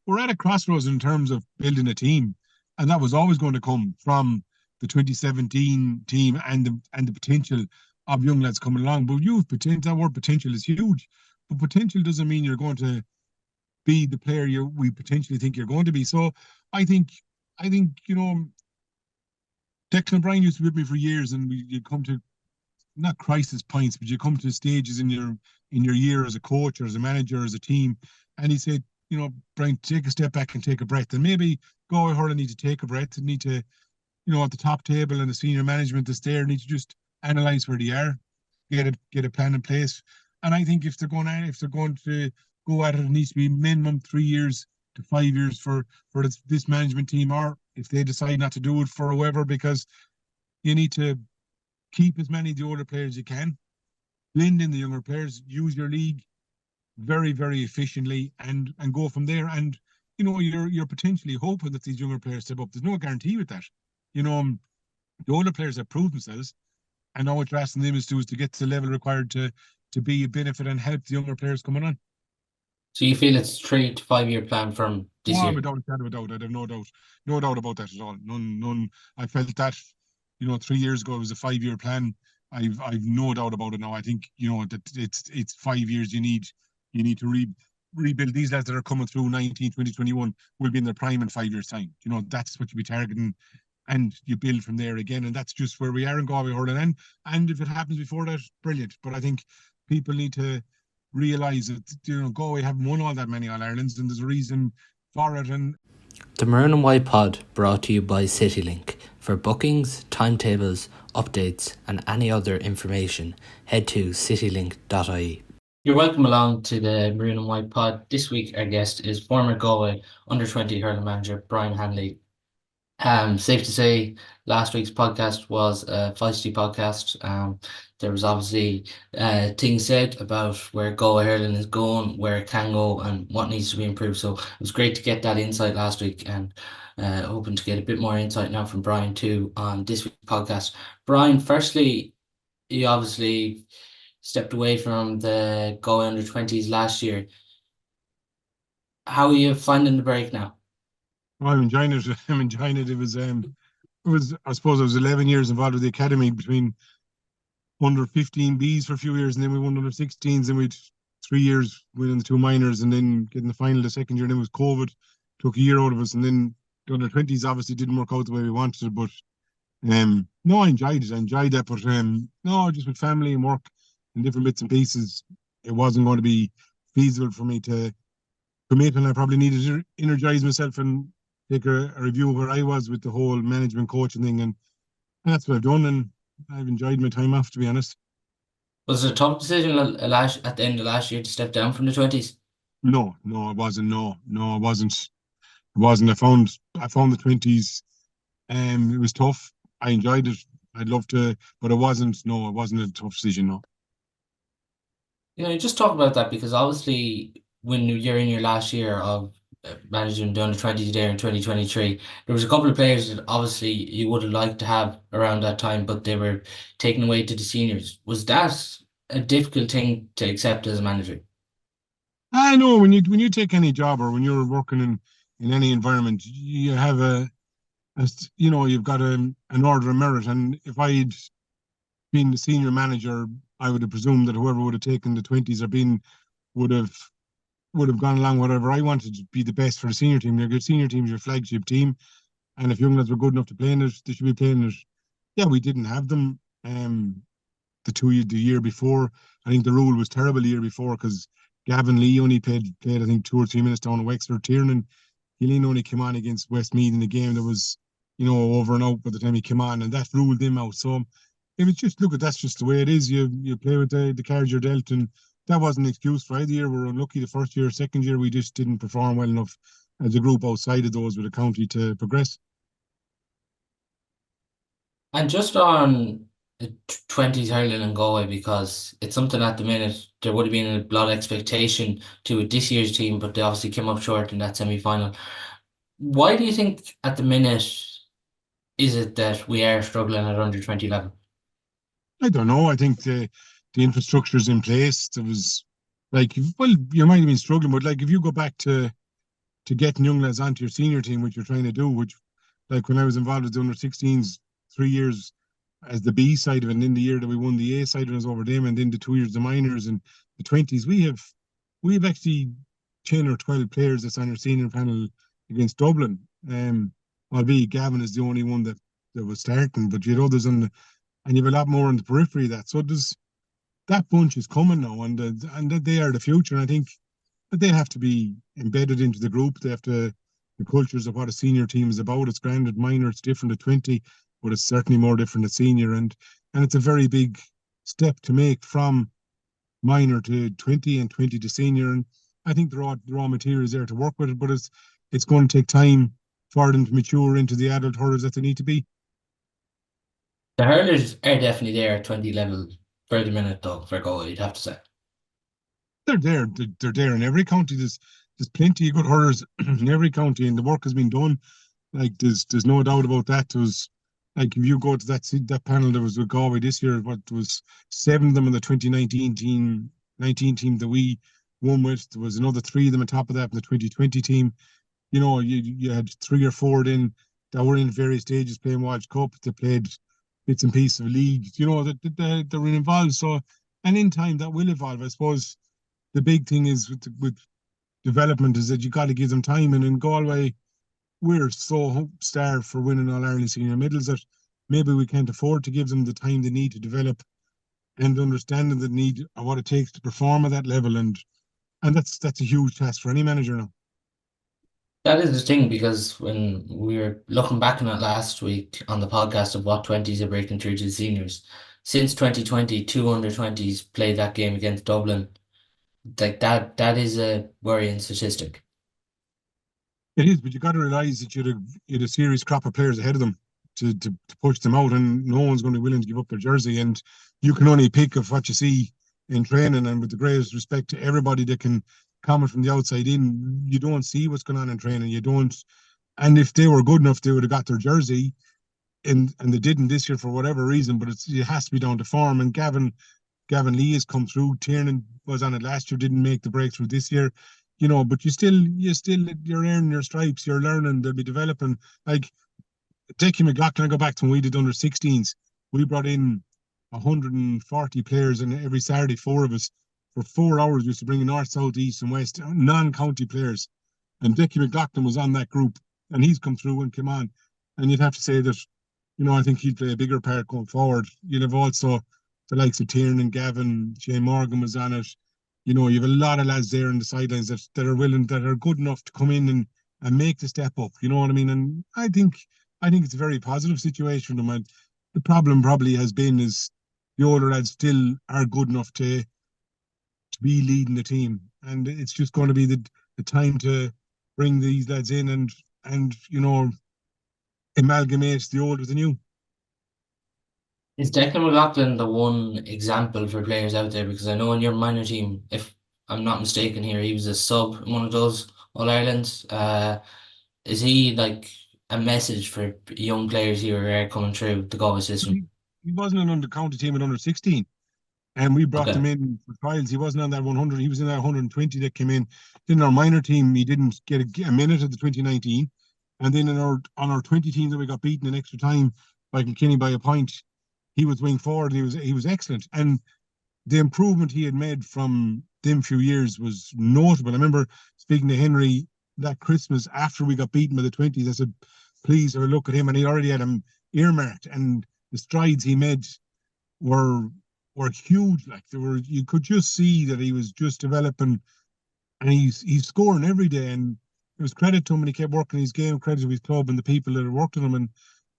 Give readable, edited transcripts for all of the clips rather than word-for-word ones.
we're at a crossroads in terms of building a team, and that was always going to come from the 2017 team and the potential of young lads coming along. But youth potential, that word potential is huge. But potential doesn't mean you're going to be the player we potentially think you're going to be. So I think Declan Bryan used to be with me for years, and you come to not crisis points, but you come to stages in your year as a coach or as a manager or as a team, and he said, Brian, take a step back and take a breath, and maybe Galway Hurling need to take a breath and need to, at the top table and the senior management that's there need to just analyse where they are, get a plan in place, and I think if they're going to go at it, it needs to be minimum 3 years to 5 years for this management team, or if they decide not to do it for whoever, because you need to keep as many of the older players you can, blend in the younger players, use your league very, very efficiently, and go from there. And you're potentially hoping that these younger players step up. There's no guarantee with that. The older players have proved themselves, and all what you're asking them is to get to the level required to be a benefit and help the younger players coming on. So you feel it's 3 to 5 year plan from this year? Without a shadow of a doubt. I have no doubt about that at all. None. I felt that, 3 years ago it was a 5 year plan. I've no doubt about it now. I think that it's 5 years. You need to rebuild. These lads that are coming through 19, 20, 21 will be in their prime in 5 years' time. That's what you be targeting, and you build from there again. And that's just where we are in Galway Hurling. And if it happens before that, brilliant. But I think people need to realise that Galway haven't won all that many All-Irelands, and there's a reason for it. And the Maroon White Pod, brought to you by CityLink. For bookings, timetables, updates and any other information, head to citylink.ie. You're welcome along to the Maroon White Pod. This week our guest is former Galway under-20 hurling manager Brian Hanley. Safe to say last week's podcast was a feisty podcast. There was obviously things said about where Galway Hurling is going, where it can go, and what needs to be improved. So it was great to get that insight last week, and hoping to get a bit more insight now from Brian too on this week's podcast. Brian, firstly, you obviously stepped away from the Galway under-20s last year. How are you finding the break now? Well, I'm enjoying it. It was I suppose I was 11 years involved with the academy, between under 15Bs for a few years, and then we won under 16s, and we'd 3 years winning the two minors, and then getting the final the second year. And then it was COVID, took a year out of us, and then the under 20s obviously didn't work out the way we wanted it. But no, I enjoyed it. I enjoyed that, but no, just with family and work and different bits and pieces, it wasn't going to be feasible for me to commit, and I probably needed to energize myself and take a review of where I was with the whole management coaching thing, and that's what I've done, and I've enjoyed my time off, to be honest. Was it a tough decision at the end of last year to step down from the 20s? No, it wasn't. No, it wasn't. It wasn't. I found the 20s. It was tough. I enjoyed it. I'd love to, but it wasn't. No, it wasn't a tough decision. No. You just talk about that, because obviously when you're in your last year of managing the under-20s there in 2023, there was a couple of players that obviously you would have liked to have around that time, but they were taken away to the seniors. Was that a difficult thing to accept as a manager? I know when you take any job, or when you're working in any environment, you have you've got an order of merit, and if I'd been the senior manager, I would have presumed that whoever would have taken the 20s would have gone along whatever I wanted to be the best for the senior team. Your senior team is your flagship team, and if young lads were good enough to play in it, they should be playing it. Yeah, we didn't have them the year before. I think the rule was terrible the year before, because Gavin Lee only played I think 2 or 3 minutes down at Wexford. Tiernan Gilleen only came on against Westmeath in a game that was over and out by the time he came on, and that ruled him out. So it was just, that's just the way it is. You play with the cards you're dealt, and that wasn't an excuse for either year. We were unlucky the first year. Second year, we just didn't perform well enough as a group outside of those with the county to progress. And just on the 20s hurling in Galway, because it's something at the minute, there would have been a lot of expectation to this year's team, but they obviously came up short in that semi-final. Why do you think at the minute is it that we are struggling at under 20 level? I don't know. I think the infrastructure is in place. There was, you might have been struggling, but if you go back to to getting young lads onto your senior team, which you're trying to do, which like when I was involved with the under 16s, 3 years as the B side of it, and in the year that we won the A side, it was over them, and then the 2 years the minors and the 20s. We have actually 10 or 12 players that's on our senior panel against Dublin. Albeit Gavin is the only one that was starting, but you had others and you have a lot more on the periphery of that. So there's that bunch is coming now, and that they are the future. And I think that they have to be embedded into the group. They have to the cultures of what a senior team is about. It's grand at minor, it's different at 20, but it's certainly more different at senior. And it's a very big step to make from minor to 20 and 20 to senior. And I think the raw material is there to work with it, but it's going to take time for them to mature into the adult hurlers that they need to be. The hurlers are definitely there at 20 level for the minute, though, for Galway, you'd have to say. They're there. They're there in every county. There's plenty of good hurlers in every county, and the work has been done. Like there's no doubt about that. There was like if you go to that panel that was with Galway this year, what was 7 of them in the 2019 team that we won with. There was another 3 of them on top of that in the 2020 team. You know, you had 3 or 4 then that were in various stages playing Walsh Cup. They played bits and pieces of league. You know, that they're involved. So, and in time that will evolve. I suppose the big thing is with development is that you got to give them time. And in Galway, we're so starved for winning All Ireland senior medals that maybe we can't afford to give them the time they need to develop and understanding the need of what it takes to perform at that level. And that's a huge task for any manager now. That is the thing, because when we were looking back on it last week on the podcast of what 20s are breaking through to the seniors, since 2020, 2 under 20s played that game against Dublin. Like that is a worrying statistic. It is, but you got to realise that you had a serious crop of players ahead of them to push them out, and no one's going to be willing to give up their jersey. And you can only pick of what you see in training, and with the greatest respect to everybody that can comment from the outside in, you don't see what's going on in training. You don't, and if they were good enough, they would have got their jersey, and they didn't this year for whatever reason. But it has to be down to form. And Gavin Lee has come through. Tiernan was on it last year, didn't make the breakthrough this year. You know, but you're earning your stripes. You're learning. They'll be developing. Like Dickie McLaughlin, I go back to when we did under 16s. We brought in 140 players, and every Saturday, 4 of us. For 4 hours, we used to bring in north, south, east, and west, non-county players. And Dickie McLaughlin was on that group, and he's come through and come on. And you'd have to say that, you know, I think he'd play a bigger part going forward. You'd have also the likes of Tiernan, Gavin, Shane Morgan was on it. You know, you have a lot of lads there on the sidelines that are willing, that are good enough to come in and make the step up. You know what I mean? And I think it's a very positive situation for them. And the problem probably has been is the older lads still are good enough to be leading the team, and it's just going to be the time to bring these lads in and you know, amalgamate the old with the new. Is Declan McLaughlin the one example for players out there? Because I know in your minor team, if I'm not mistaken here, he was a sub in one of those All Irelands. Is he like a message for young players who are coming through the Galway system? He wasn't on the county team at under 16. And we brought them in for trials. He wasn't on that 100. He was in that 120 that came in. Then our minor team, he didn't get a minute at the 2019. And then on our 20 team that we got beaten in extra time by Kilkenny by a point, he was wing forward. And he was excellent. And the improvement he had made from them few years was notable. I remember speaking to Henry that Christmas after we got beaten by the 20s. I said, please have a look at him. And he already had him earmarked. And the strides he made were huge. Like you could just see that he was just developing, and he's scoring every day. And it was credit to him, and he kept working his game. Credit to his club and the people that have worked on him. And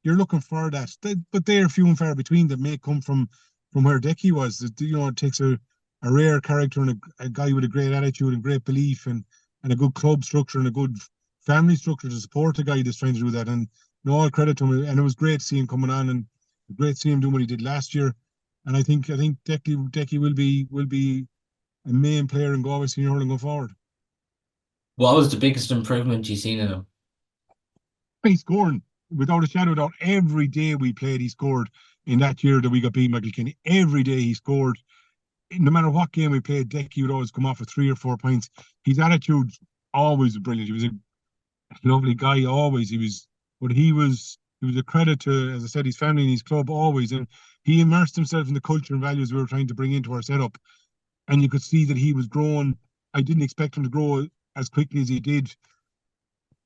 you're looking for that. But they are few and far between that may come from where Decky was. You know, it takes a rare character and a guy with a great attitude and great belief and a good club structure and a good family structure to support a guy that's trying to do that. And all credit to him. And it was great to see him coming on, and great to see him doing what he did last year. And I think Decky will be a main player in Galway senior hurling going forward. What was the biggest improvement you've seen in him? He's scoring without a shadow of doubt. Every day we played, he scored. In that year that we got beaten by Kilkenny, every day he scored. No matter what game we played, Decky would always come off with 3 or 4 points. His attitude always was brilliant. He was lovely guy always. He was a credit to, as I said, his family and his club always, and he immersed himself in the culture and values we were trying to bring into our setup. And you could see that he was growing. I didn't expect him to grow as quickly as he did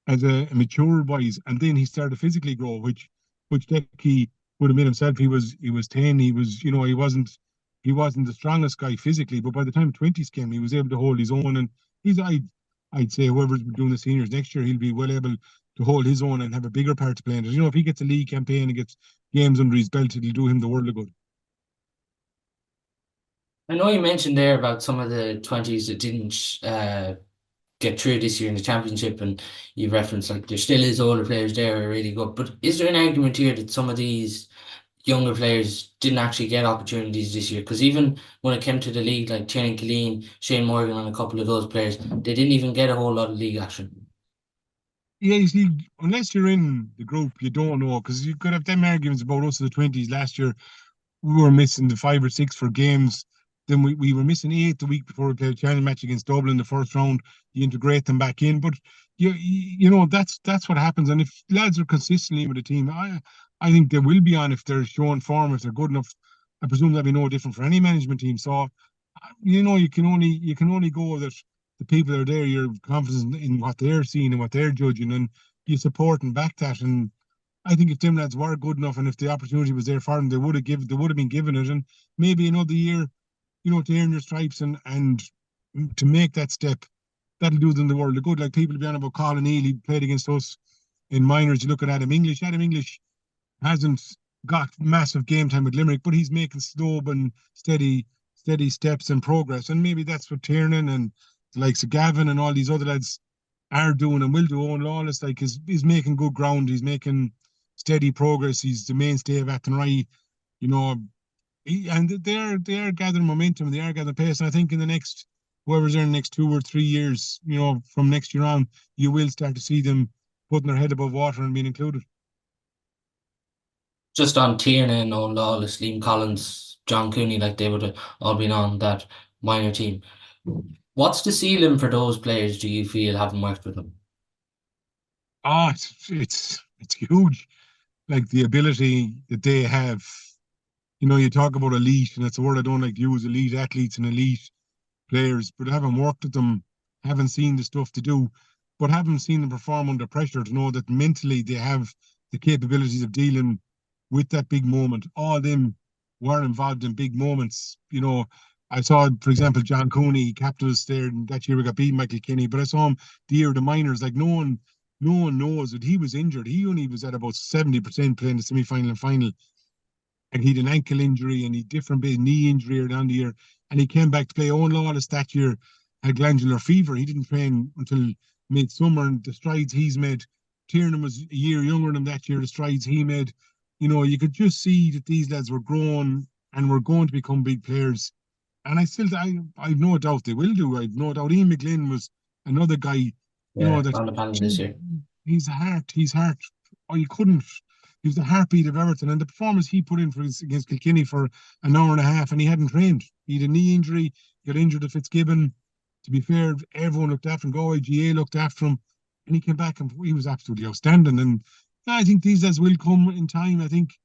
as a mature wise, and then he started to physically grow, which Decky would have made himself. He was 10. He wasn't the strongest guy physically, but by the time twenties came, he was able to hold his own. And I'd say whoever's doing the seniors next year, he'll be well able to hold his own and have a bigger part to play in it. If he gets a league campaign and gets games under his belt, it'll do him the world of good. I know you mentioned there about some of the 20s that didn't get through this year in the championship, and you referenced like there still is older players there who are really good. But is there an argument here that some of these younger players didn't actually get opportunities this year? Because even when it came to the league, like Tiernan Killeen, Shane Morgan, and a couple of those players, they didn't even get a whole lot of league action. Yeah, you see, unless you're in the group, you don't know, because you could have them arguments about us in the twenties last year. We were missing the 5 or 6 for games. Then we were missing 8 the week before we played a challenge match against Dublin in the first round. You integrate them back in, but that's what happens. And if lads are consistently with the team, I think they will be on if they're showing form, if they're good enough. I presume that'll be no different for any management team. So, you can only go that the people that are there, you're confident in what they're seeing and what they're judging, and you support and back that. And I think if them lads were good enough and if the opportunity was there for them, they would have been given it. And maybe another year, to earn your stripes and to make that step, that'll do them the world of good. Like people be on about Colin Neal, he played against us in minors. You look at Adam English. Adam English hasn't got massive game time with Limerick, but he's making slow and steady steps and progress. And maybe that's what Tiernan and the likes of Gavin and all these other lads are doing and will do. Owen Lawless, like, is making good ground. He's making steady progress. He's the mainstay of Athenry. You know, and they are gathering momentum. They are gathering pace. And I think in the next, whoever's there in the next 2 or 3 years, from next year on, you will start to see them putting their head above water and being included. Just on Tiernan, Owen Lawless, Liam Collins, John Cooney, like they would have all been on that minor team. What's the ceiling for those players, do you feel, having worked with them? Ah, it's huge. Like the ability that they have. You talk about elite, and it's a word I don't like to use, elite athletes and elite players, but having worked with them, haven't seen the stuff to do, but haven't seen them perform under pressure to know that mentally they have the capabilities of dealing with that big moment. All them were involved in big moments. I saw, for example, John Cooney, captain us there, and that year we got beaten Michael Kinney, but I saw him the year of the minors. Like no one knows that he was injured. He only was at about 70% playing the semi-final and final, and he had an ankle injury and he different bit knee injury around the year, and he came back to play. Owen Lawless that year had glandular fever. He didn't train until midsummer, and the strides he's made. Tiernan was a year younger than him that year. The strides he made, you could just see that these lads were growing and were going to become big players. And I've no doubt they will do. I've no doubt. Ian McGlynn was another guy, Yeah, that on the panel this year. he's heart. Oh, you couldn't. He was the heartbeat of Everton, and the performance he put in against Kilkenny for an hour and a half, and he hadn't trained. He had a knee injury, got injured at Fitzgibbon. To be fair, everyone looked after him. Galway GA looked after him, and he came back and he was absolutely outstanding. And I think these days will come in time. I think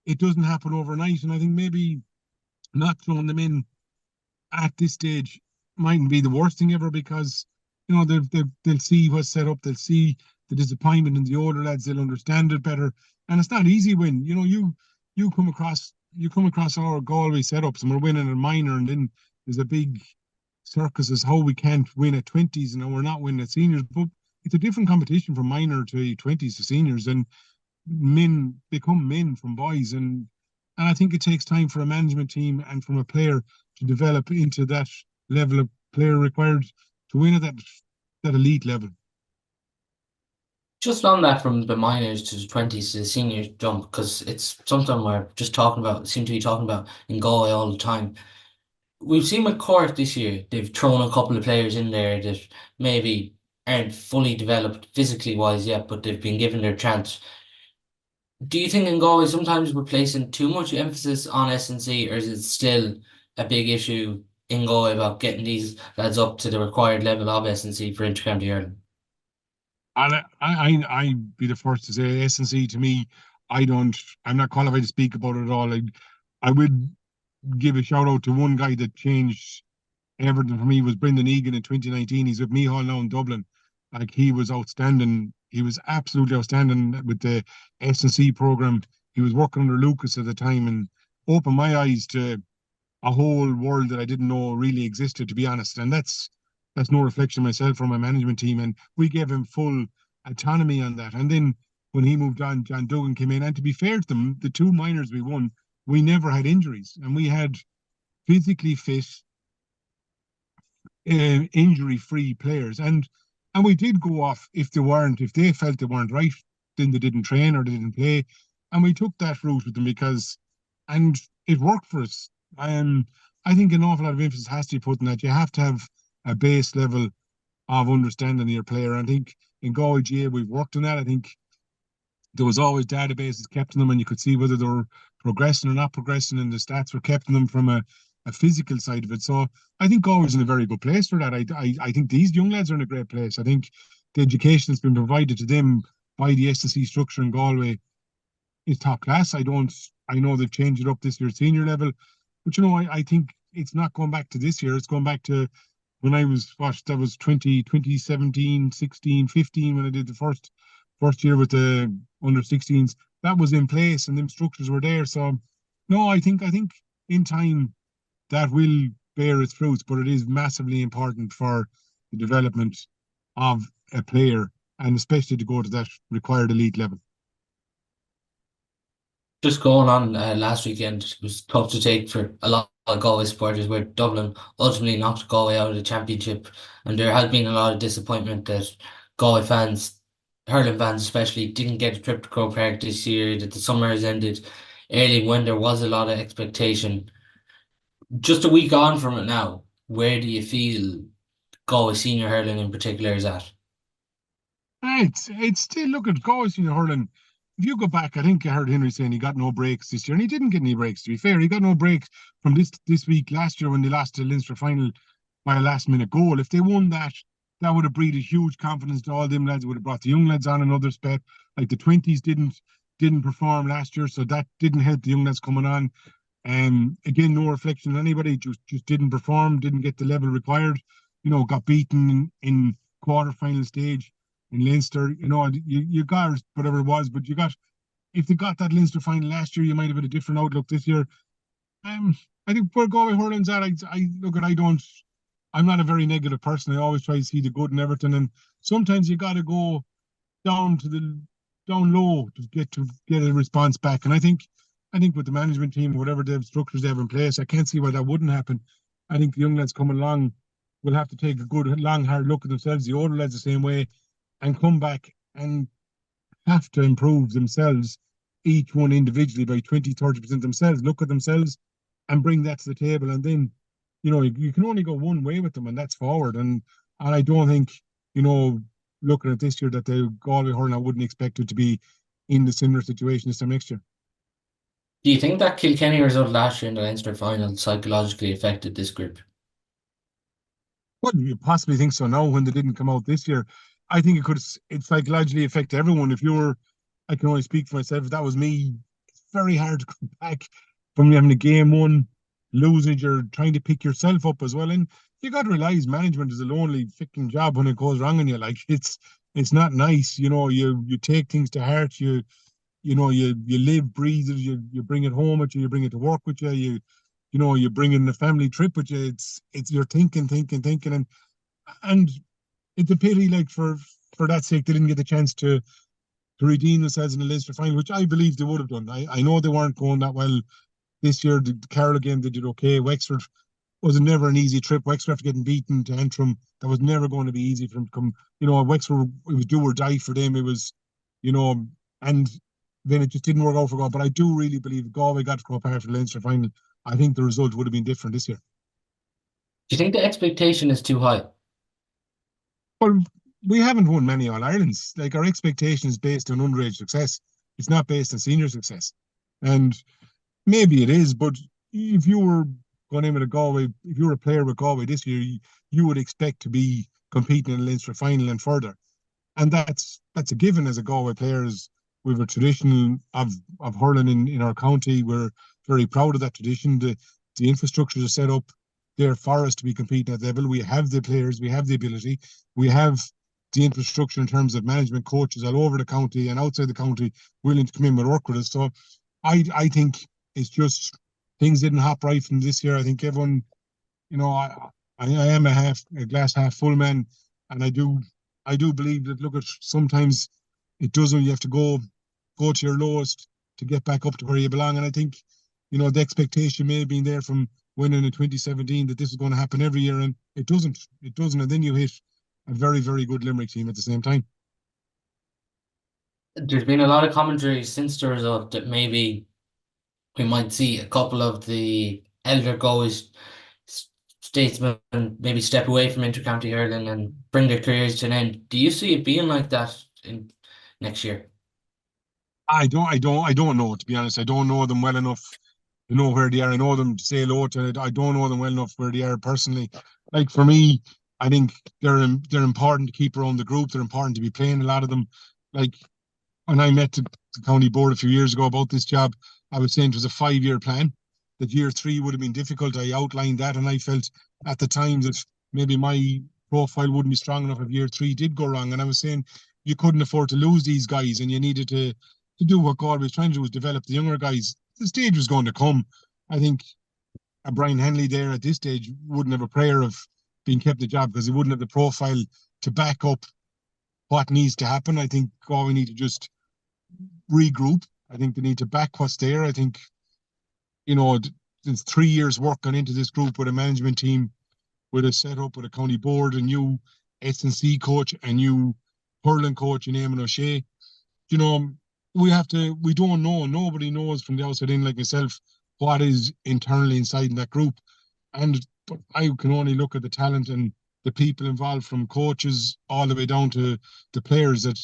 it doesn't happen overnight, and I think maybe not throwing them in at this stage mightn't be the worst thing ever, because they'll see what's set up. They'll see the disappointment in the older lads. They'll understand it better, and it's not easy when you come across our Galway setups and we're winning a minor, and then there's a big circus as how we can't win at 20s and we're not winning at seniors. But it's a different competition from minor to 20s to seniors, and men become men from boys, and I think it takes time for a management team and from a player to develop into that level of player required to win at that elite level. Just on that, from the minors to the 20s to the seniors jump, because it's something we're just seem to be talking about in Galway all the time. We've seen with Cork this year, they've thrown a couple of players in there that maybe aren't fully developed physically wise yet, but they've been given their chance. Do you think in Galway sometimes we're placing too much emphasis on S&C, or is it still a big issue in Galway about getting these lads up to the required level of S&C for intercounty hurling? And I'd be the first to say S&C to me, I'm not qualified to speak about it at all. I would give a shout out to one guy that changed everything for me was Brendan Egan in 2019. He's with Mihal now in Dublin. Like he was outstanding. He was absolutely outstanding with the S&C program. He was working under Lucas at the time and opened my eyes to a whole world that I didn't know really existed, to be honest. And that's no reflection of myself or my management team. And we gave him full autonomy on that. And then when he moved on, John Duggan came in. And to be fair to them, the two minors we won, we never had injuries, and we had physically fit, injury-free players. And we did go off if they felt they weren't right, then they didn't train or they didn't play. And we took that route with them and it worked for us. I think an awful lot of emphasis has to be put on that. You have to have a base level of understanding of your player. I think in Galway GA we've worked on that. I think there was always databases kept in them, and you could see whether they were progressing or not progressing, and the stats were kept in them from a physical side of it. So I think Galway's in a very good place for that. I think these young lads are in a great place. I think the education that's been provided to them by the S&C structure in Galway is top class. I know they've changed it up this year at senior level, but I think it's not going back to this year. It's going back to when I was that was 2017, 16, 15 when I did the first year with the under 16s. That was in place and them structures were there. So no, I think in time that will bear its fruits, but it is massively important for the development of a player and especially to go to that required elite level. Just going on last weekend, it was tough to take for a lot of Galway supporters, where Dublin ultimately knocked Galway out of the championship, and there has been a lot of disappointment that Galway fans, hurling fans especially, didn't get a trip to Croke Park this year, that the summer has ended early when there was a lot of expectation. Just a week on from it now, where do you feel Galway senior hurling in particular is at? It's still, look at Galway senior hurling. If you go back, I think I heard Henry saying he got no breaks this year, and he didn't get any breaks. To be fair, he got no breaks from this week last year when they lost the Leinster final by a last minute goal. If they won that, that would have breathed a huge confidence to all them lads. It would have brought the young lads on another step. Like the 20s didn't perform last year, so that didn't help the young lads coming on. Again, no reflection on anybody. Just didn't perform, didn't get the level required. Got beaten in quarter-final stage in Leinster. You got whatever it was, but if they got that Leinster final last year, you might have had a different outlook this year. I think where Galway hurling's at, I'm not a very negative person. I always try to see the good in everything, and sometimes you got to go down low to get a response back. And I think with the management team, whatever the structures they have in place, I can't see why that wouldn't happen. I think the young lads coming along will have to take a good, long, hard look at themselves. The older lads the same way, and come back and have to improve themselves, each one individually by 20-30% themselves. Look at themselves and bring that to the table, and then you can only go one way with them, and that's forward. And I don't think looking at this year that the Galway hurling, I wouldn't expect it to be in the similar situation this time next year. Do you think that Kilkenny result last year in the Leinster final psychologically affected this group? Wouldn't you possibly think so now when they didn't come out this year? I think it psychologically affect everyone. I can only speak for myself. If that was me, it's very hard to come back from having a game one, losing. You're trying to pick yourself up as well. And you got to realize management is a lonely freaking job when it goes wrong on you. Like it's not nice. You take things to heart. You live, breathe it. You bring it home with you. You bring it to work with you. You bring in a family trip with you. It's you're thinking, and it's a pity. Like for that sake, they didn't get the chance to redeem themselves in the Leinster final, which I believe they would have done. I know they weren't going that well this year. The Carroll game, they did okay. Wexford was never an easy trip. Wexford after getting beaten to Antrim, that was never going to be easy for them to come. Wexford, it was do or die for them. It was, and then it just didn't work out for Galway. But I do really believe if Galway got to go apart for the Leinster final, I think the result would have been different this year. Do you think the expectation is too high? Well, we haven't won many All-Irelands. Like, our expectation is based on underage success. It's not based on senior success. And maybe it is, but if you were going in with if you were a player with Galway this year, you would expect to be competing in the Leinster final and further. and that's a given as a Galway players. We have a tradition of hurling in our county. We're very proud of that tradition. The infrastructure is set up there for us to be competing at level. We have the players, we have the ability, we have the infrastructure in terms of management coaches all over the county and outside the county willing to come in and work with us. So I think it's just things didn't hop right from this year. I think everyone, I am a glass half full man, and I do believe that look at sometimes it doesn't. You have to go to your lowest to get back up to where you belong. And I think the expectation may have been there from winning in 2017 that this is going to happen every year, and it doesn't. It doesn't, and then you hit a very, very good Limerick team at the same time. There's been a lot of commentary since the result that maybe we might see a couple of the elder Galway statesmen maybe step away from intercounty hurling and bring their careers to an end. Do you see it being like that in next year? I don't know, to be honest. I don't know them well enough to know where they are. I know them to say hello to it. I don't know them well enough where they are personally. Like for me, I think they're important to keep around the group. They're important to be playing a lot of them. Like when I met the county board a few years ago about this job, I was saying it was a 5-year plan. That year 3 would have been difficult. I outlined that, and I felt at the time that maybe my profile wouldn't be strong enough if year 3 did go wrong. And I was saying you couldn't afford to lose these guys, and you needed to do what God was trying to do, was develop the younger guys. The stage was going to come. I think a Brian Hanley there at this stage wouldn't have a prayer of being kept the job because he wouldn't have the profile to back up what needs to happen. I think we need to just regroup. I think they need to back what's there. I think, there's 3 years work gone into this group with a management team, with a setup, with a county board, a new S&C coach, a new hurling coach in Eamon O'Shea. We don't know. Nobody knows from the outside in, like myself, what is internally inside in that group. But I can only look at the talent and the people involved, from coaches all the way down to the players. That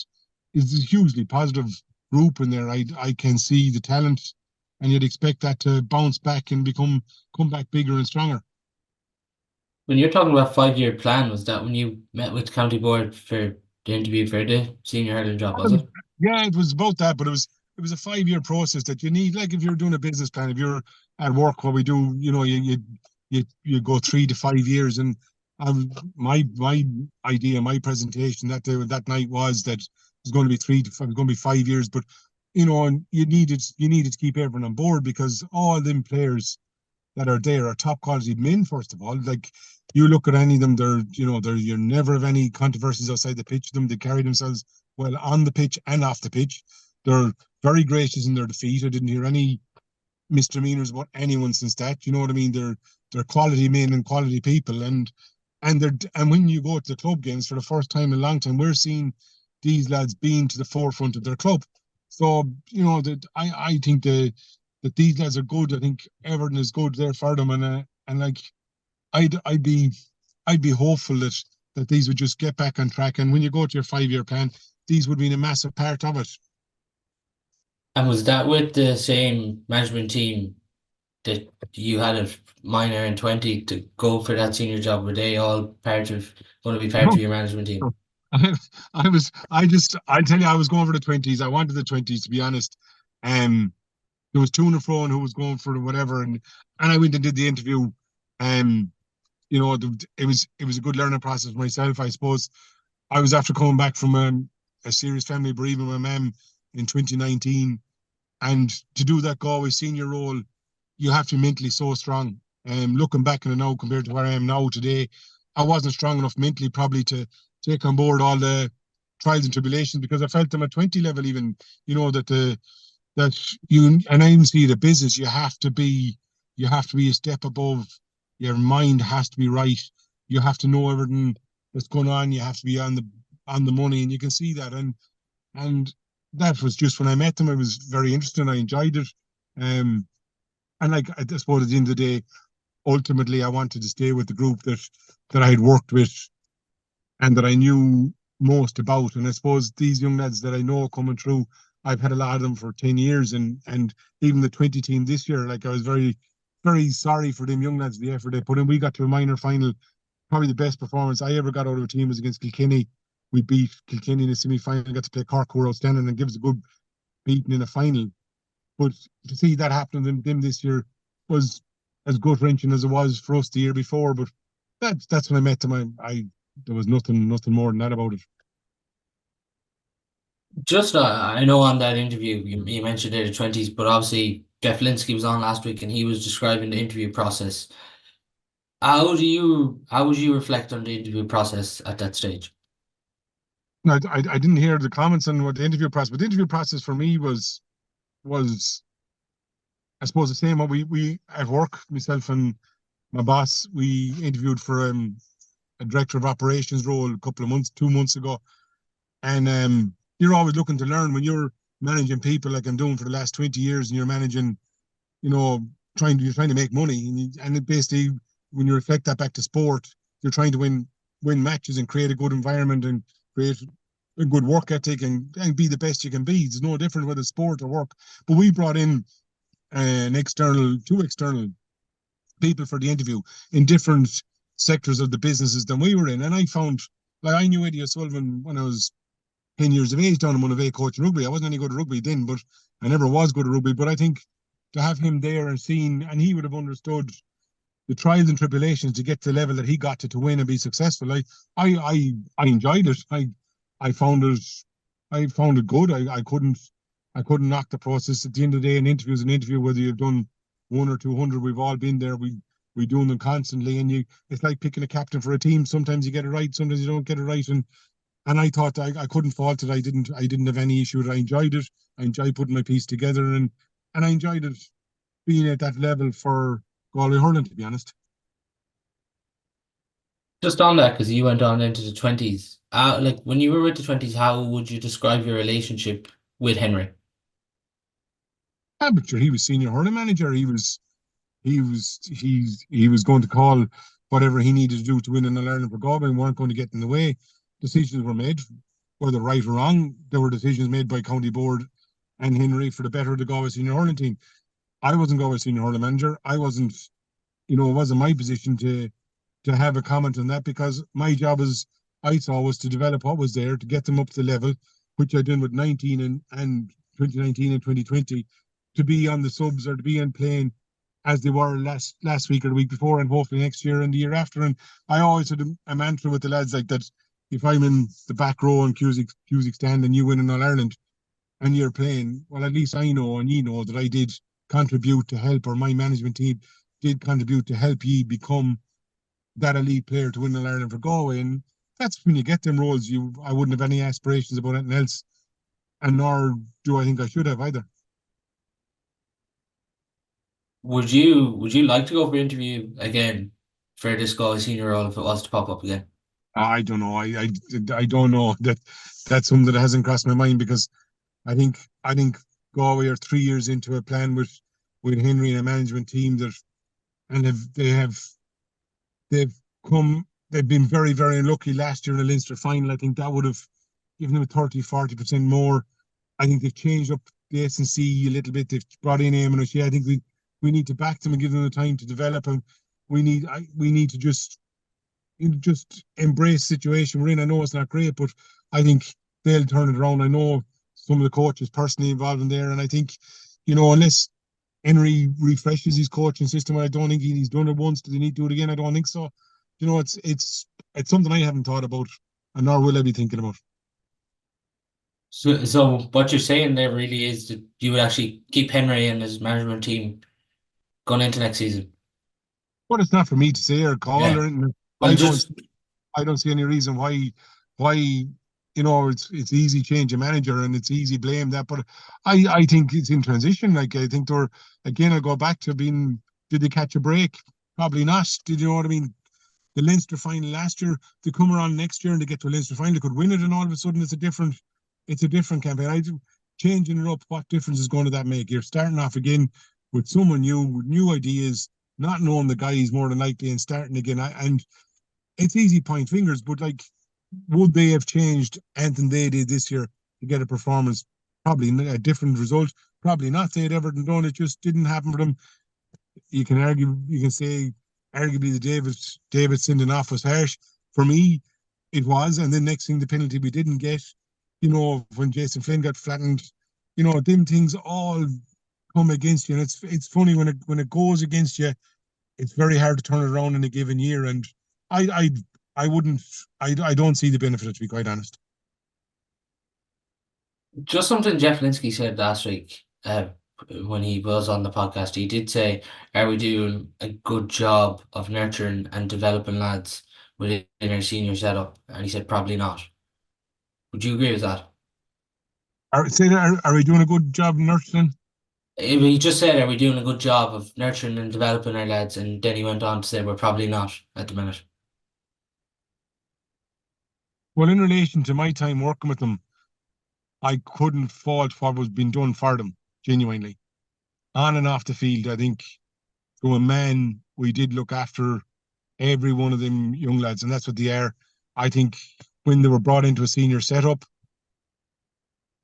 is a hugely positive group in there. I can see the talent, and you'd expect that to bounce back and come back bigger and stronger. When you're talking about 5-year plan, was that when you met with the county board for the interview for the senior hurling job, was it? Yeah, it was about that, but it was a 5-year process that you need. Like if you're doing a business plan, if you're at work, what we do, you go 3 to 5 years. And my idea, my presentation that night was that it was going to be 5 years, but and you needed to keep everyone on board, because all them players that are there are top quality men. First of all, like you look at any of them, you never have any controversies outside the pitch. They carry themselves well on the pitch and off the pitch. They're very gracious in their defeat. I didn't hear any misdemeanors about anyone since that. You know what I mean? They're quality men and quality people, and when you go to the club games for the first time in a long time, we're seeing these lads being to the forefront of their club. So that I think that these lads are good. I think everything is good there for them, and like I'd be hopeful that these would just get back on track. And when you go to your 5-year plan, these would be a massive part of it. And was that with the same management team that you had a minor in 20 to go for that senior job? Were they all going to be part of your management team? I tell you, I was going for the 20s. I wanted the 20s, to be honest. There was to and fro and who was going for whatever, and I went and did the interview. It was a good learning process for myself, I suppose. I was after coming back from a serious family bereavement with my mum in 2019, and to do that Galway senior role, you have to be mentally so strong. Looking back on it now compared to where I am now today, I wasn't strong enough mentally probably to take on board all the trials and tribulations, because I felt them at 20 level even, and I even see the business, you have to be a step above. Your mind has to be right. You have to know everything that's going on. You have to be on the money, and you can see that. And that was just when I met them. It was very interesting. I enjoyed it. And like I suppose at the end of the day, ultimately I wanted to stay with the group that I had worked with and that I knew most about. And I suppose these young lads that I know coming through, I've had a lot of them for 10 years, and even the 20 team this year, like I was very, very sorry for them young lads, the effort they put in. We got to a minor final. Probably the best performance I ever got out of a team was against Kilkenny we beat Kilkenny in the semi-final, got to play Cork, who were outstanding, and gives a good beating in a final. But to see that happen to them this year was as gut-wrenching as it was for us the year before. But that's when I met them. There was nothing more than that about it. Just, I know on that interview you mentioned it, the 20s, but obviously Jeff Linsky was on last week and he was describing the interview process. How would you reflect on the interview process at that stage? No, I didn't hear the comments on what the interview process, but the interview process for me was I suppose the same. What we at work, myself and my boss, we interviewed for a director of operations role a couple of months, 2 months ago, and you're always looking to learn when you're managing people like I'm doing for the last 20 years, and you're managing, you know, you're trying to make money, and it basically, when you reflect that back to sport, you're trying to win matches and create a good environment and create a good work ethic and be the best you can be. It's no different whether it's sport or work. But we brought in two external people for the interview in different sectors of the businesses than we were in, and I found, like, I knew Eddie O'Sullivan when I was 10 years of age down in Monavea coaching rugby. I wasn't any good at rugby then, but I never was good at rugby. But I think to have him there and seeing, and he would have understood the trials and tribulations to get to the level that he got to win and be successful. I enjoyed it. I found it good. I couldn't knock the process. At the end of the day, an interview is an interview, whether you've done 1 or 200. We've all been there. We doing them constantly, and it's like picking a captain for a team. Sometimes you get it right, sometimes you don't get it right, and I thought I couldn't fault it. I didn't have any issue with it. I enjoyed it. I enjoyed putting my piece together, and I enjoyed it being at that level for Galway Hurling, to be honest. Just on that, because you went on into the 20s. Like when you were with the 20s, how would you describe your relationship with Henry? But sure, he was senior hurling manager. He was going to call whatever he needed to do to win in All-Ireland for Galway and weren't going to get in the way. Decisions were made, whether right or wrong. There were decisions made by County Board and Henry for the better of the Galway senior hurling team. I wasn't Galway senior hurling manager. I wasn't, it wasn't my position to have a comment on that, because my job, as I saw, was to develop what was there to get them up to the level, which I did with 19 and 2019 and 2020, to be on the subs or to be in playing as they were last week or the week before, and hopefully next year and the year after. And I always had a mantra with the lads like that: if I'm in the back row in Cusick stand and you win in All-Ireland and you're playing, well, at least I know and you know that I did contribute to help, or my management team did contribute to help ye become that elite player to win All-Ireland for Galway. And that's when you get them roles. I wouldn't have any aspirations about anything else, and nor do I think I should have either. Would you like to go for interview again for this Galway senior role if it was to pop up again? I don't know. I don't know. That's something that hasn't crossed my mind, because I think Galway are 3 years into a plan with Henry and a management team that, and they've been very, very unlucky last year in the Leinster final. I think that would have given them a 30-40% more. I think they've changed up the S&C a little bit. They've brought in Eamon O'Shea. I think we need to back them and give them the time to develop, and we need to just embrace the situation we're in. I know it's not great, but I think they'll turn it around. I know some of the coaches personally involved in there, and I think, unless Henry refreshes his coaching system, I don't think he's done it once. Does he need to do it again? I don't think so. It's something I haven't thought about, and nor will I be thinking about. So what you're saying there really is that you would actually keep Henry and his management team going into next season. But it's not for me to say or call, Yeah. or anything. Well, I don't see any reason why it's easy change a manager and it's easy blame that, but I think it's in transition. Like, I think I'll go back to did they catch a break? Probably not. Did you know what I mean? The Leinster final last year, they come around next year and they get to a Leinster final, they could win it, and all of a sudden it's a different campaign. Changing it up, what difference is going to that make? You're starting off again with someone new, with new ideas, not knowing the guys more than likely, and starting again. And it's easy point fingers, but like, would they have changed anything they did this year to get a performance? Probably a different result. Probably not. They'd ever done it, just didn't happen for them. You can say arguably the David sending off was harsh. For me, it was. And then next thing, the penalty we didn't get, you know, when Jason Flynn got flattened, you know, them things all come against you. And it's funny when it goes against you, it's very hard to turn it around in a given year. And I I wouldn't I don't see the benefit, to be quite honest. Just something Jeff Linsky said last week, when he was on the podcast. He did say, "Are we doing a good job of nurturing and developing lads within our senior setup?" And he said, "Probably not." Would you agree with that? Are we doing a good job nurturing? He just said, "Are we doing a good job of nurturing and developing our lads?" And then he went on to say, "We're probably not at the minute." Well, in relation to my time working with them, I couldn't fault what was being done for them, genuinely. On and off the field, I think from a man, we did look after every one of them young lads, and that's what they are. I think when they were brought into a senior setup,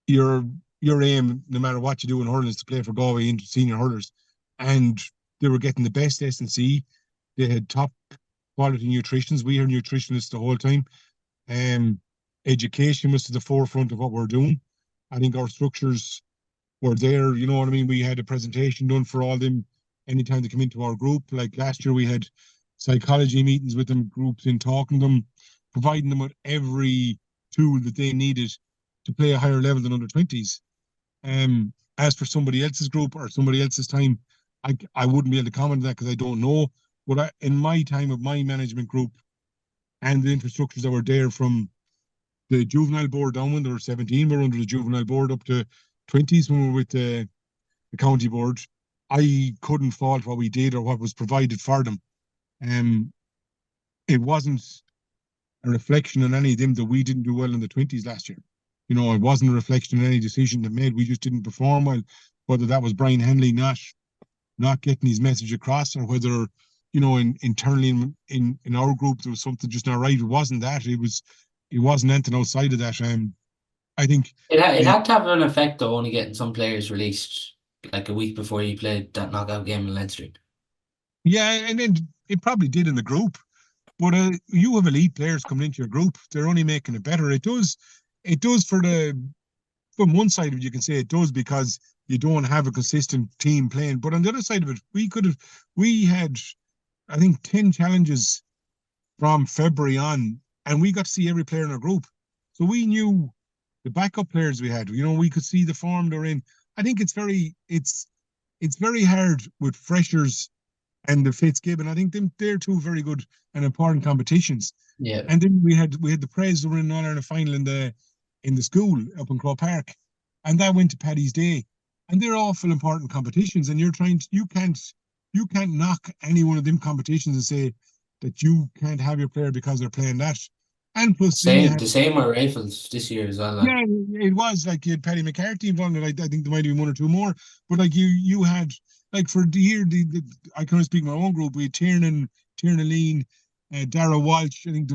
your your aim, no matter what you do in hurling, is to play for Galway into senior hurlers. And they were getting the best S&C. They had top quality nutritions. We were nutritionists the whole time. Education was to the forefront of what we're doing. I think our structures were there, you know what I mean? We had a presentation done for all them anytime they come into our group. Like last year, we had psychology meetings with them, groups in talking to them, providing them with every tool that they needed to play a higher level than under 20s. As for somebody else's group or somebody else's time, I wouldn't be able to comment on that because I don't know. But in my time of my management group and the infrastructures that were there from the juvenile board down when they were 17, we were under the juvenile board up to 20s when we were with the county board. I couldn't fault what we did or what was provided for them. It wasn't a reflection on any of them that we didn't do well in the 20s last year. You know, it wasn't a reflection on any decision they made. We just didn't perform well. Whether that was Brian Hanley not getting his message across, or whether, you know, internally in our group there was something just not right. It wasn't that. It wasn't anything outside of that. I think It had to have an effect though, only getting some players released like a week before you played that knockout game in Leinster. yeah, and then it probably did in the group. But you have elite players coming into your group. They're only making it better. It does from one side of it, you can say it does because you don't have a consistent team playing. But on the other side of it, we had, I think, 10 challenges from February on, and we got to see every player in our group. So we knew the backup players we had. You know, we could see the form they're in. I think it's very hard with freshers and the Fitzgibbon. I think they're two very good and important competitions. Yeah. And then we had the Prez who were in All Ireland final in the school up in Crow Park, and that went to Paddy's Day. And they're awful important competitions, and you can't knock any one of them competitions and say that you can't have your player because they're playing that. And plus, the same with rifles this year as well. Yeah, it was like you had Paddy McCarthy involved. I think there might have been one or two more, but like you had, like, for the year, I can only speak my own group. We had Tiernan Lean, Dara Walsh. I think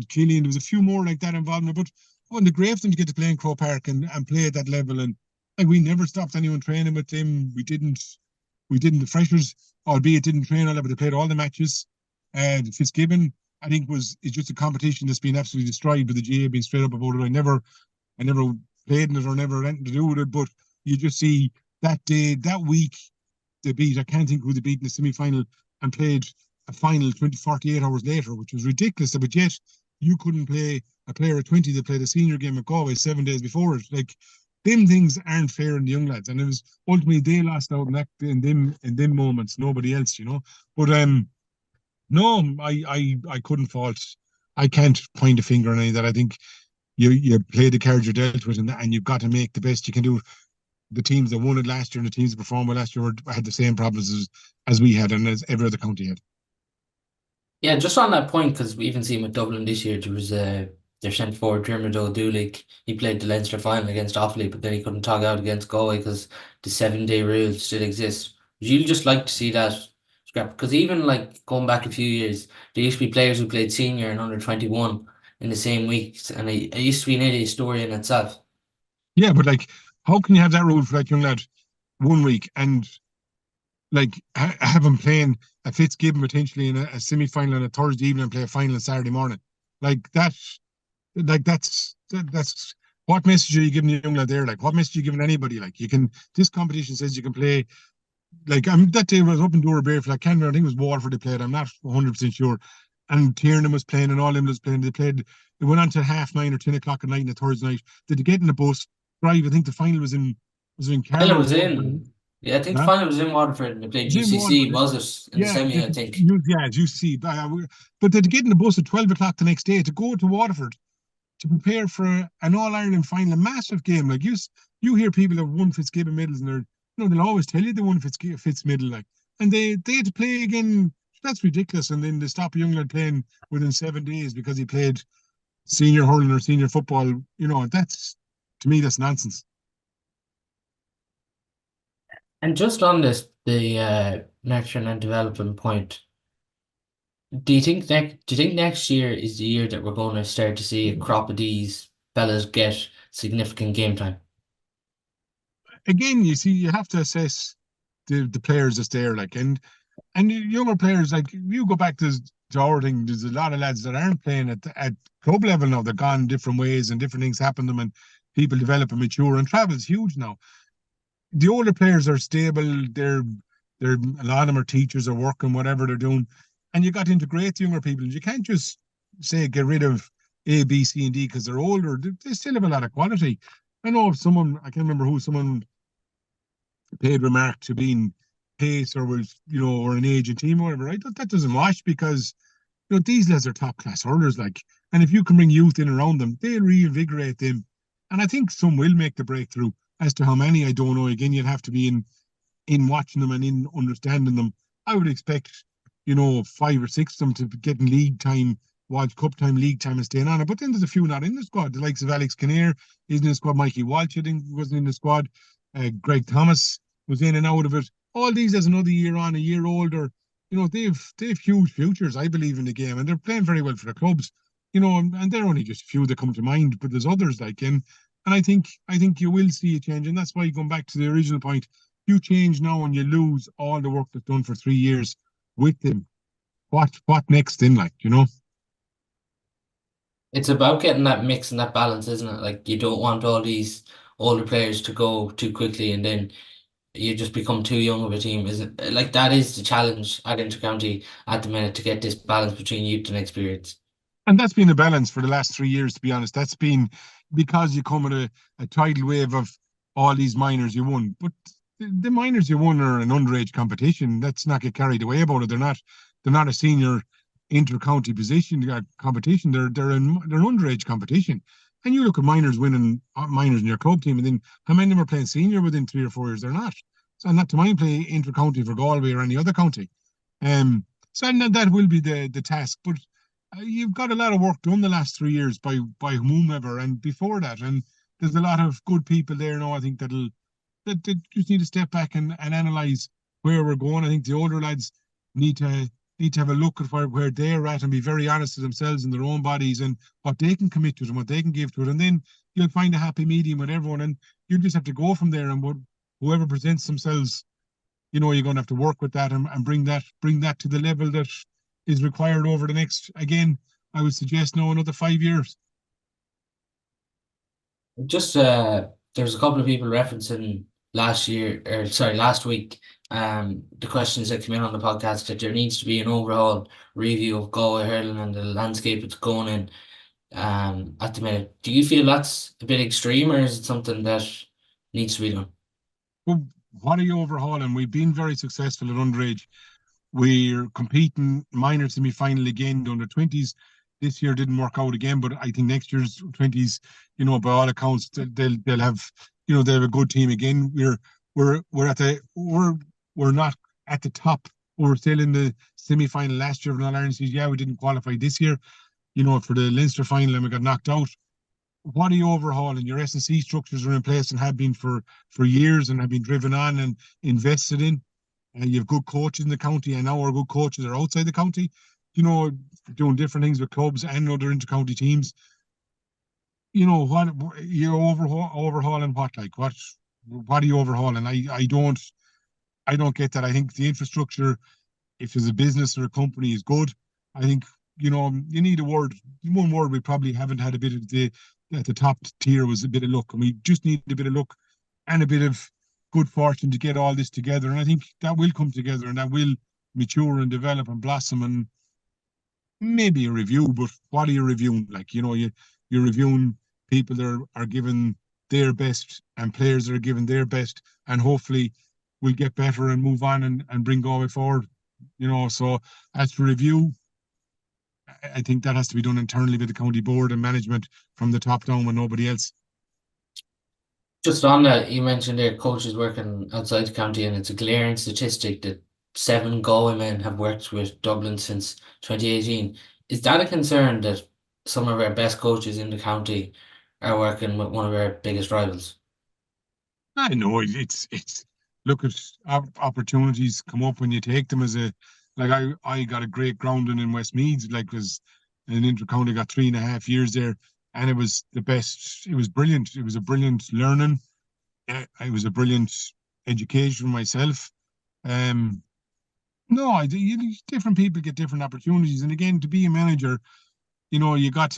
Killian. There was a few more like that involved. But when the great of them to get to play in Crow Park and play at that level, and like we never stopped anyone training with them. We didn't. The freshers, albeit didn't train all that, but they played all the matches. The Fitzgibbon, I think, it's just a competition that's been absolutely destroyed by the GA being straight up about it. I never played in it or never had anything to do with it, but you just see that day, that week, they beat, I can't think who they beat in the semi-final, and played a final 48 hours later, which was ridiculous. But yet, you couldn't play a player at 20 that played a senior game at Galway 7 days before it. Like, them things aren't fair in the young lads, and it was ultimately they lost out in them moments, nobody else, you know. But no, I couldn't fault. I can't point a finger on any of that. I think you play the cards you're dealt with, and you've got to make the best you can do. The teams that won it last year and the teams that performed well last year had the same problems as we had and as every other county had. Yeah, just on that point, because we even seen with Dublin this year, there was their centre forward Dermot O'Dooley. He played the Leinster final against Offaly, but then he couldn't tog out against Galway because the 7-day rule still exists. Would you just like to see that scrap? Because even like going back a few years, there used to be players who played senior and under 21 in the same weeks, and it used to be nearly a story in itself. Yeah, but like, how can you have that rule for that young lad 1 week and like have him playing a Fitzgibbon potentially in a semi-final on a Thursday evening and play a final on Saturday morning? Like, that like that's what message are you giving the young lad there? Like, what message are you giving anybody? Like, this competition says you can play. Like, that day I was up in Dover, I can't remember, I think it was Waterford they played, I'm not 100% sure. And Tiernan was playing and all them was playing. They went on till 9:30 or 10 o'clock at night on a Thursday night. Did they get in the bus, drive? I think the final was in Final Carlow. was in. Yeah, I think the Huh? final was in Waterford and they played It was in UCC, Waterford. was it? In the Yeah, semi, I think. as you see. But they'd get in the bus at 12 o'clock the next day to go to Waterford to prepare for an All Ireland final, a massive game. Like, you hear people have won Fitzgibbon medals, and they'll always tell you they won Fitz medal, like, and they had to play again. That's ridiculous. And then they stop a young lad playing within 7 days because he played senior hurling or senior football. That's, to me, that's nonsense. And just on this, the nurturing and development point, do you think next year is the year that we're going to start to see a crop of these fellas get significant game time? Again, you see, you have to assess the players that's there, like, and younger players, like, you go back to our thing. There's a lot of lads that aren't playing at club level now. They're gone different ways, and different things happen to them, and people develop and mature, and travel's huge now. The older players are stable. They're a lot of them are teachers or working, whatever they're doing, and you got to integrate the younger people. And you can't just say get rid of A, B, C, and D because they're older. They still have a lot of quality. I know I can't remember who, someone paid remark to being pace or was, or an aging team or whatever. I thought that doesn't wash because, these lads are top class hurlers, like, and if you can bring youth in around them, they'll reinvigorate them. And I think some will make the breakthrough. As to how many, I don't know. Again, you'd have to be in watching them and in understanding them. I would expect, 5 or 6 of them to be getting league time, World Cup time, league time, and staying on it. But then there's a few not in the squad. The likes of Alex Kinnear isn't in the squad. Mikey Walsh, I think, wasn't in the squad. Greg Thomas was in and out of it. All these as another year on, a year older. They've huge futures, I believe, in the game, and they're playing very well for the clubs. And they're only just a few that come to mind, but there's others like in. And I think you will see a change, and that's why, going back to the original point, you change now and you lose all the work that's done for 3 years with them. What next then, like, It's about getting that mix and that balance, isn't it? Like, you don't want all these older players to go too quickly and then you just become too young of a team. Isn't like that is the challenge at Intercounty at the minute, to get this balance between youth and experience. And that's been a balance for the last 3 years, to be honest. That's been because you come with a tidal wave of all these minors you won. But the minors you won are an underage competition. Let's not get carried away about it. They're not a senior inter-county competition. They're an underage competition. And you look at minors winning minors in your club team, and then how many of them are playing senior within 3 or 4 years? They're not. So not to mind play inter-county for Galway or any other county. So that will be the task. But you've got a lot of work done the last 3 years by whomever and before that, and there's a lot of good people there now. I think that just need to step back and analyse where we're going. I think the older lads need to have a look at where they're at and be very honest to themselves and their own bodies and what they can commit to it and what they can give to it, and then you'll find a happy medium with everyone, and you just have to go from there. And whoever presents themselves, you're going to have to work with that and bring that to the level that is required over the next, again, I would suggest now, another 5 years. Just there's a couple of people referencing last week, the questions that came in on the podcast, that there needs to be an overall review of Galway hurling and the landscape it's going in at the minute. Do you feel that's a bit extreme, or is it something that needs to be done? Well, what are you overhauling? We've been very successful at underage. We're competing minor semi-final again. The under-20s this year didn't work out again, but I think next year's 20s, by all accounts, they'll have, they have a good team again. We're not at the top. We're still in the semi-final last year of an All-Ireland season. Yeah, we didn't qualify this year, for the Leinster final, and we got knocked out. What are you overhauling? Your S&C structures are in place and have been for years and have been driven on and invested in. And you have good coaches in the county, and now our good coaches are outside the county, doing different things with clubs and other inter-county teams. What you're overhauling? What are you overhauling? I don't get that. I think the infrastructure, if there's a business or a company, is good. I think you need a word. One word we probably haven't had a bit of at the top tier was a bit of luck, and we just need a bit of luck and a bit of good fortune to get all this together. And I think that will come together, and that will mature and develop and blossom. And maybe a review, but what are you reviewing? Like, you're reviewing people that are giving their best and players that are giving their best, and hopefully we'll get better and move on and bring Galway forward. So as for review, I think that has to be done internally with the county board and management from the top down with nobody else. Just on that, you mentioned there coaches working outside the county, and it's a glaring statistic that 7 Galway men have worked with Dublin since 2018. Is that a concern that some of our best coaches in the county are working with one of our biggest rivals? I know it's look at opportunities come up when you take them. I got a great grounding in Westmeath, like was an inter-county, got 3.5 years there, and it was the best. It was brilliant. It was a brilliant learning. It was a brilliant education for myself. No, different people get different opportunities, and again, to be a manager, you got.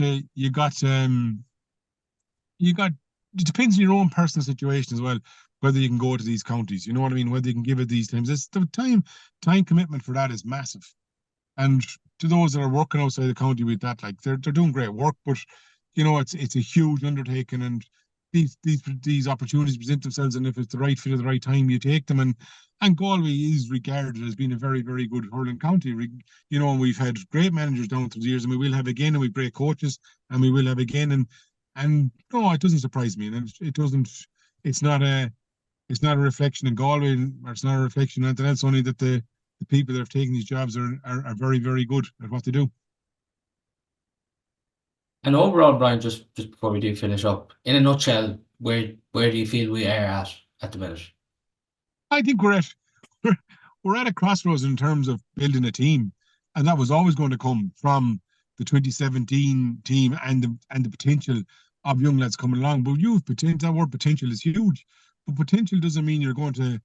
It depends on your own personal situation as well, whether you can go to these counties. You know what I mean? Whether you can give it these times. It's the time commitment for that is massive. And to those that are working outside the county with that, like they're doing great work, but it's a huge undertaking, and these opportunities present themselves, and if it's the right fit at the right time, you take them. And Galway is regarded as being a very, very good hurling county. And we've had great managers down through the years, and we will have again, and we've great coaches, and we will have again. And no, it doesn't surprise me, and it doesn't. It's not a reflection in Galway, or it's not a reflection on anything else. Only that the people that have taken these jobs are very, very good at what they do. And overall, Brian, just before we do finish up, in a nutshell, where do you feel we are at the minute? I think we're at a crossroads in terms of building a team, and that was always going to come from the 2017 team and the potential of young lads coming along. But youth potential, that word potential is huge. But potential doesn't mean you're going to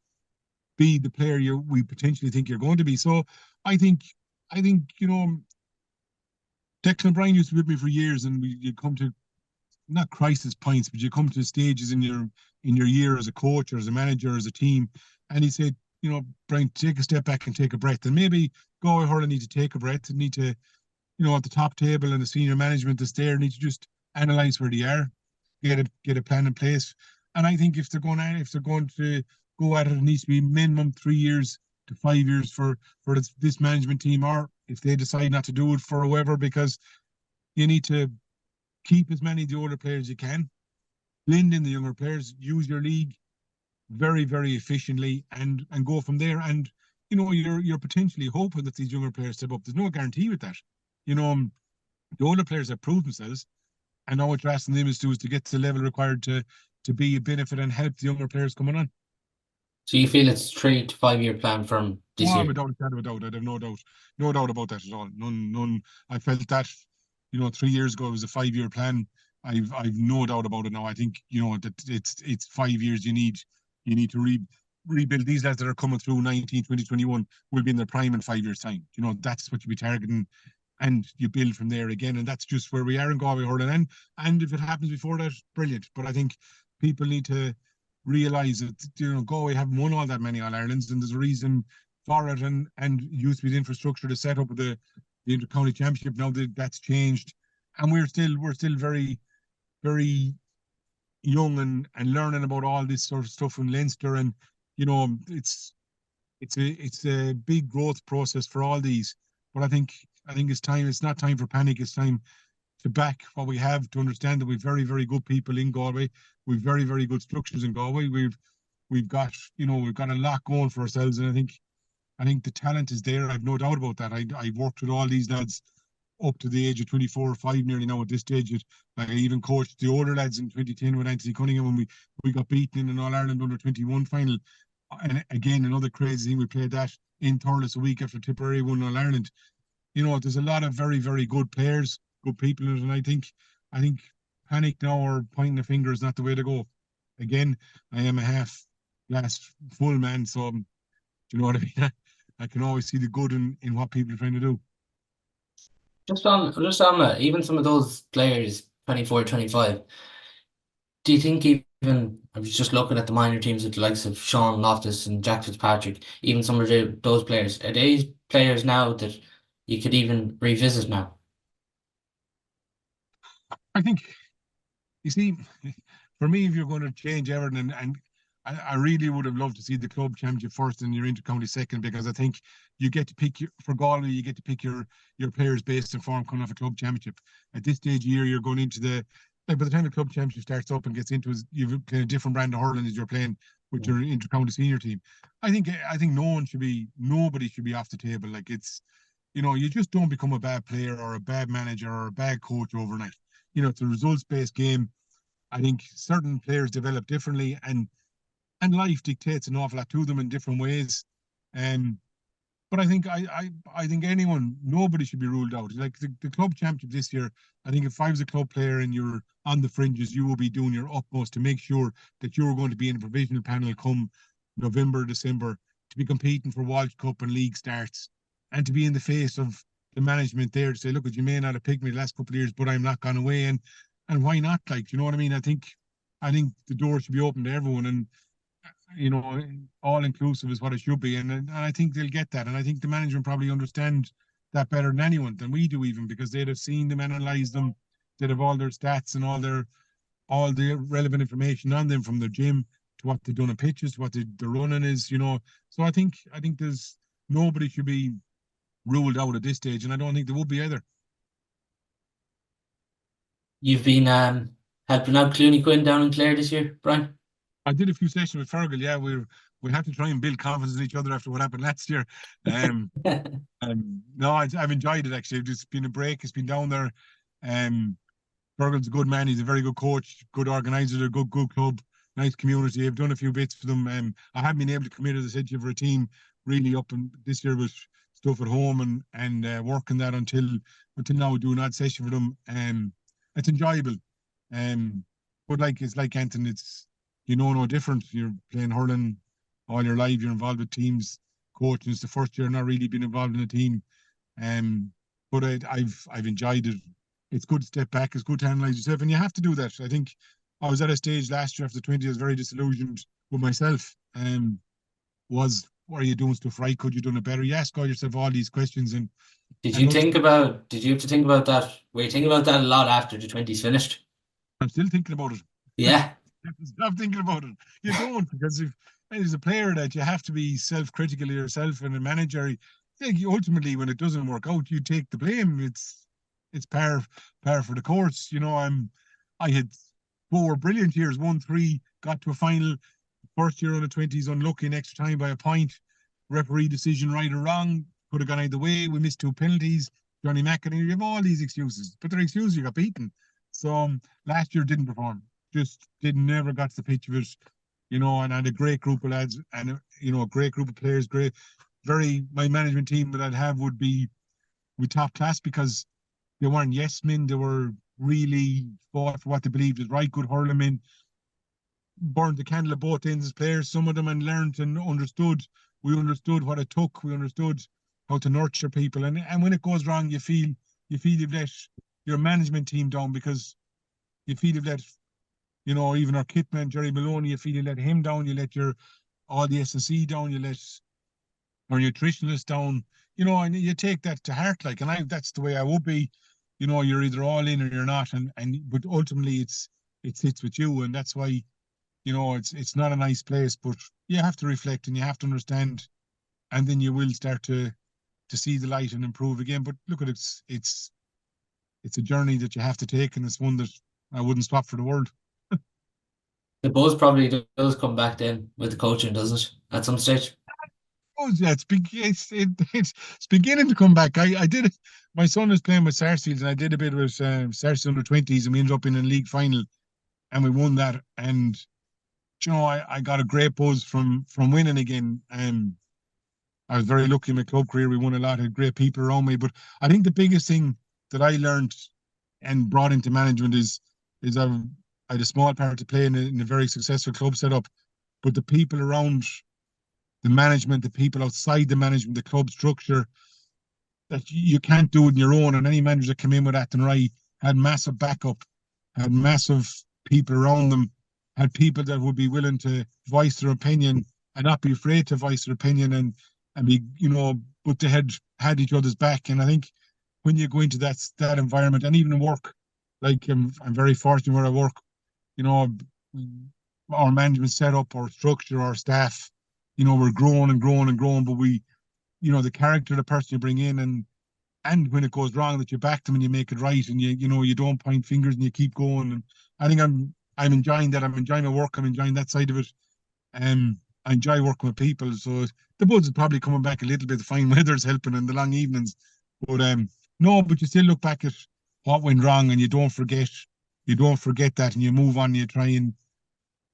be the player we potentially think you're going to be. So I think Declan Bryan used to be with me for years, and you come to not crisis points, but you come to stages in your year as a coach or as a manager or as a team, and he said, Brian, take a step back and take a breath. And maybe Galway Hurling need to take a breath and need to, at the top table and the senior management that's there, need to just analyse where they are, get a plan in place. And I think if they're going to go at it, it needs to be minimum 3 years to 5 years for this management team, or if they decide not to do it for whoever, because you need to keep as many of the older players you can, blend in the younger players, use your league very, very efficiently, and go from there. And you're potentially hoping that these younger players step up. There's no guarantee with that. The older players have proved themselves, and now what you're asking them is to get to the level required to be a benefit and help the younger players coming on. So you feel it's 3 to 5 year plan from this year? Without a shadow of a doubt. I have no doubt about that at all. None. I felt that 3 years ago it was a 5 year plan. I've no doubt about it now. I think that it's 5 years. You need to rebuild. These lads that are coming through 19, 20, 21 will be in their prime in 5 years' time. That's what you'll be targeting, and you build from there again. And that's just where we are in Galway Hurling. And if it happens before that, brilliant. But I think people need to realise that Galway haven't won all that many All-Irelands, and there's a reason for it. And used to be the infrastructure to set up the inter-county championship. Now that's changed, and we're still very, very young and learning about all this sort of stuff in Leinster. And it's a big growth process for all these. But I think it's time. It's not time for panic. It's time to back what we have, to understand that we've very, very good people in Galway. We've very, very good structures in Galway. We've got a lot going for ourselves, and I think the talent is there. I've no doubt about that. I worked with all these lads up to the age of 24 or 5 nearly now at this stage. I even coached the older lads in 2010 with Anthony Cunningham when we got beaten in an All-Ireland under-21 final. And again, another crazy thing, we played that in Thurles a week after Tipperary won All-Ireland. There's a lot of very, very good players, good people in it, and I think panic now or pointing the finger is not the way to go. Again, I am a half glass full man, so do you know what I mean? I can always see the good in what people are trying to do. Just on even some of those players, 24, 25. Do you think even, I was just looking at the minor teams with the likes of Sean Loftus and Jack Fitzpatrick, even some of those players, are they players now that you could even revisit now? I think, you see, for me, if you're going to change Everton, and I really would have loved to see the club championship first and your intercounty second, because I think you get to pick for Galway, you get to pick your players based on form coming off a club championship. At this stage of year, you're going into the, like, by the time the club championship starts up and gets into it, you've played a different brand of hurling as you're playing with your intercounty senior team. I think nobody should be off the table. Like, it's, you just don't become a bad player or a bad manager or a bad coach overnight. It's a results-based game. I think certain players develop differently, and life dictates an awful lot to them in different ways. Um, but I think nobody should be ruled out. Like the club championship this year, I think if I was a club player and you're on the fringes, you will be doing your utmost to make sure that you're going to be in a provisional panel come November, December, to be competing for World Cup and league starts, and to be in the face of the management there to say, look, you may not have picked me the last couple of years, but I'm not gone away, and why not? Like, you know what I mean? I think the door should be open to everyone, and all inclusive is what it should be, and I think they'll get that, and I think the management probably understand that better than anyone, than we do, even because they'd have seen them, analysed them, they'd have all their stats and all the relevant information on them, from the gym to what they've done on pitches, to what the running is, So I think there's nobody should be ruled out at this stage, and I don't think there would be either. You've been helping out Clooney Quinn down in Clare this year, Brian? I did a few sessions with Fergal. Yeah, we have to try and build confidence in each other after what happened last year. Um, no, I've enjoyed it actually. It's been a break. It's been down there. Um, Fergal's a good man. He's a very good coach, good organizer, a good club, nice community. I've done a few bits for them. I haven't been able to commit, as I said to you, for a team really up, and this year was stuff at home and working that until now, doing that session for them. It's enjoyable. Um, but like it's like Anton, it's no different. You're playing hurling all your life. You're involved with teams, coaching. It's the first year not really been involved in a team. But I've enjoyed it. It's good to step back. It's good to analyse yourself, and you have to do that. I think I was at a stage last year after 20. I was very disillusioned with myself. Were you doing stuff right? Could you done it better? You ask all yourself all these questions, and Did and you have to think about that? Were you thinking about that a lot after the 20s finished? I'm still thinking about it. Yeah. Stop thinking about it. You don't, because if as a player that you have to be self-critical of yourself, and a manager, ultimately when it doesn't work out, you take the blame. It's par for the course. I had 4 brilliant years, won 3, got to a final. First year on the 20s, unlucky in extra time by a point. Referee decision, right or wrong, could have gone either way. We missed 2 penalties. Johnny McInerney, you have all these excuses, but they're excuses. You got beaten. So last year didn't perform. Just didn't never got to the pitch of it, and I had a great group of lads, and a great group of players. Great, my management team that I'd have would be top class, because they weren't yes men. They were really fought for what they believed was right. Good hurling men, burned the candle at both ends as players, some of them, and learned and understood. We understood what it took. We understood how to nurture people. And when it goes wrong, you feel you've let your management team down, because you feel you've let, even our kit man, Jerry Maloney, you feel you let him down, you let all the S&C down, you let our nutritionist down, and you take that to heart, like, and that's the way I would be. You're either all in or you're not, but ultimately it sits with you, and that's why, it's not a nice place, but you have to reflect and you have to understand, and then you will start to see the light and improve again. But look at it's a journey that you have to take, and it's one that I wouldn't swap for the world. The buzz probably does come back then with the coaching, doesn't it? At some stage. Oh yeah, it's beginning to come back. I did it. My son is playing with Sarsfields, and I did a bit with Sarsfields under 20s, and we ended up in a league final, and we won that. And I got a great buzz from winning again. I was very lucky in my club career. We won a lot, had great people around me. But I think the biggest thing that I learned and brought into management is I had a small part to play in a very successful club setup, but the people around the management, the people outside the management, the club structure, that you can't do it on your own. And any manager that came in with that tonight had massive backup, had massive people around them, had people that would be willing to voice their opinion and not be afraid to voice their opinion and be, but they had each other's back. And I think when you go into that environment, and even in work, like I'm very fortunate where I work, our management setup, our structure, our staff, we're growing and growing and growing, but the character of the person you bring in, and when it goes wrong, that you back them and you make it right, and you don't point fingers and you keep going. And I think I'm enjoying that. I'm enjoying my work. I'm enjoying that side of it. I enjoy working with people. So the buzz is probably coming back a little bit. The fine weather's helping and the long evenings. But no, but you still look back at what went wrong, and you don't forget that, and you move on. And you try and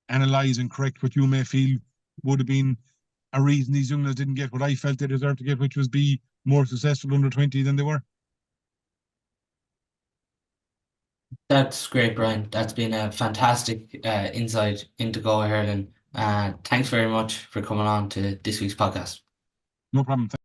analyze and correct what you may feel would have been a reason these young lads didn't get what I felt they deserved to get, which was be more successful under 20 than they were. That's great, Brian. That's been a fantastic insight into Galway Hurling. Thanks very much for coming on to this week's podcast. No problem.